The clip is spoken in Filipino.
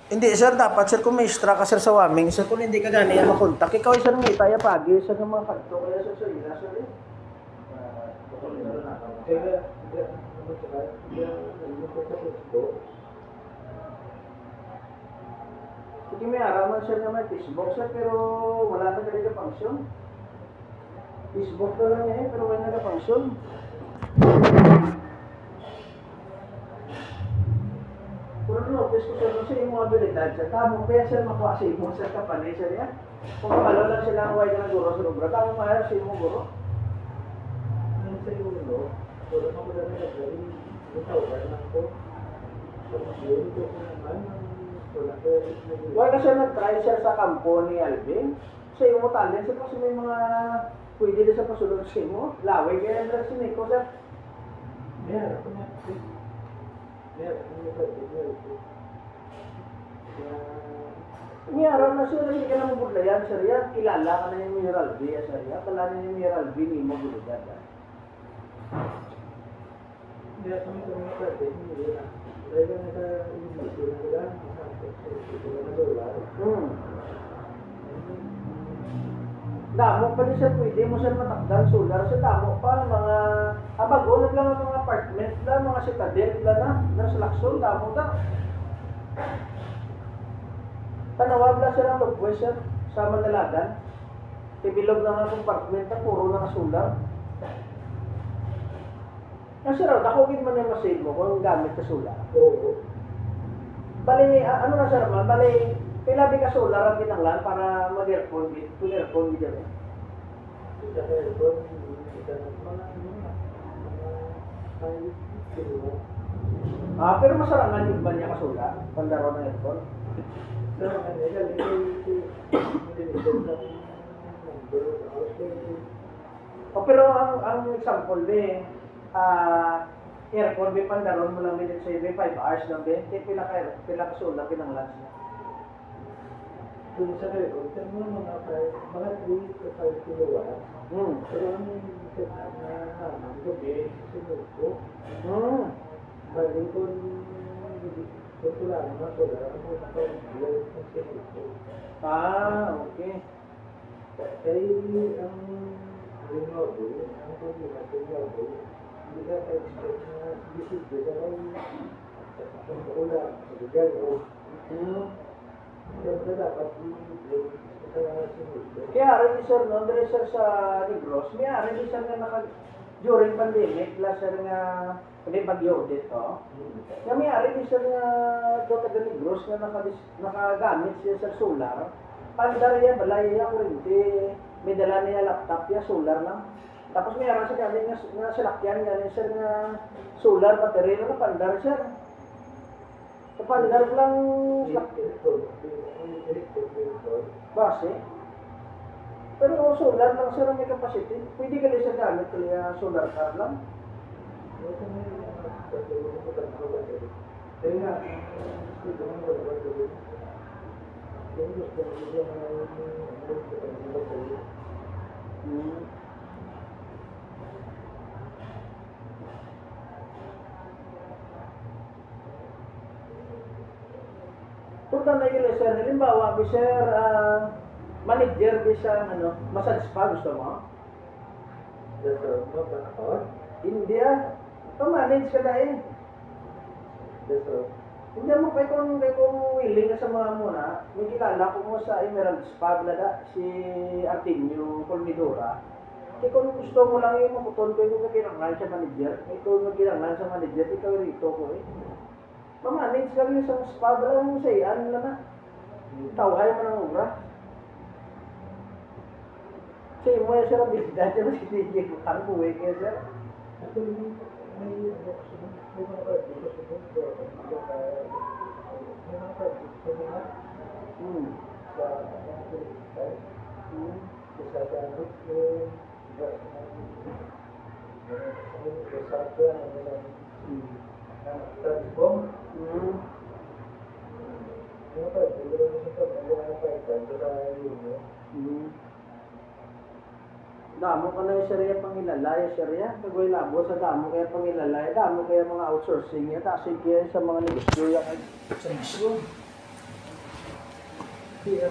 Hindi, sir, dapat, sir, kung may extra ka, sir, sa waming, sir, kung hindi ka gani yan makontak, ikaw, sir, may taya pagi, sir, ng mga kanto, kaya, sir, sir, sir, Sige, may araman, sir, na may Facebook, sir, pero wala na talaga function. Facebook na lang yan, pero wala na function. Pero notice ko, sir, sa yung mga abilidad, sir, tamang kaya, sir, makuha sa imo, sir, kapanay, sir, yan. Kung kapalo lang sila ang wide ng guro sa lubra, tamang mahal sa imo, guro. Sa iyo, no? Wala mo ko lang nagawin. Ikaw, wala ko. Yun ko naman. Wala na siya nag-try, sir, sa kampo ni Alvin. Sa imo talent, sir, kasi may mga pwede na sa pasulong sa imo. Laway kaya na si Nico, sir. Meron ako na. Meron ako. May araw na sir, hindi ka na mabudlayan, sir, yan. Kilala ka na yung Mineral B, sir, yan. Kala na yung Mineral B, ni mo budlayan. Hindi ako may mga pwede. Hindi na. Dahil ka naka-imbito na sila. Damo pa rin, sir, pwede mo, sir, matakdal solar. Sa damo pa, mga abagonat lang ang mga apartment lang, mga citadel lang na sa Lacson, damo na. Panawag na, sir, ang lubwes, sir, sa Manalagan. Tibilog na nga compartment na, puro na solar. Kasi raw, nakugin mo na yung masave mo kung gamit ka solar. Oo. Bali, ano na, sir, man, bali, pilabi ka solar ang ginanglan para mag-aircon video eh. Sa aircon, kita na mga kilo. Pero masarangan yung ba niya ka solar? Pandaro ng aircon? Sa mga nila, Pero ang example be, aircon be pandaron mo lang minutes sa 5 hours lang be, pila ka solar ginanglan siya. Kung sa aircon, ito mo mga 3 to 5 kilowatts. Pero ang set up na naman, gabi, sunod ko. Bali kung wala naman solar, ako nakapagbilay ng sunod ko. Okay. Kaya ang renewable, ang problema sa renewable, hindi ka expect na visit ka sa kung ulan, mabigal o kaya dapat i-blame sa sunod ko. Kaya rin sir, no, dahil sir sa Negros, may rin sir na during pandemic, sir nga, hindi bagyo dito. Kaya may rin sir nga doon taga Negros na nakagamit siya sa solar. Pandar yan, balay yan, kurinti, may dala niya laptop yan, solar lang. Tapos may aral sa kanya nga salakyan, gano'n sir nga solar, battery na pandar sir. Sa pandar lang base. Pero solar lang sir ang may capacity. Pwede ka rin sa gamit kaya solar car lang. Kaya nga, Punta na yun sir, halimbawa, sir, manager bisa massage spa gusto mo? India, manage ka na eh. Hindi mo kay kung willing ka sa mga muna, may kilala ko mo sa Emerald Spa blada, si Artemio Colmidora. Kaya kung gusto mo lang yung maputon ko yung kakilangan sa manager, ikaw magkilangan sa manager, ikaw rito ko eh. Mamanage ka rin sa spa blada mo sa iyan na na. Tawhay mo ng ubra. Sa imo yung sir ang bisda siya na si DJ ko kang buhay kaya sir. Damo ka na yung sariya pangilalaya, sariya. Kagawin labo sa damo kaya pangilalaya, damo kaya mga outsourcing yan. Kasi kaya sa mga negosyo yan sa negosyo. si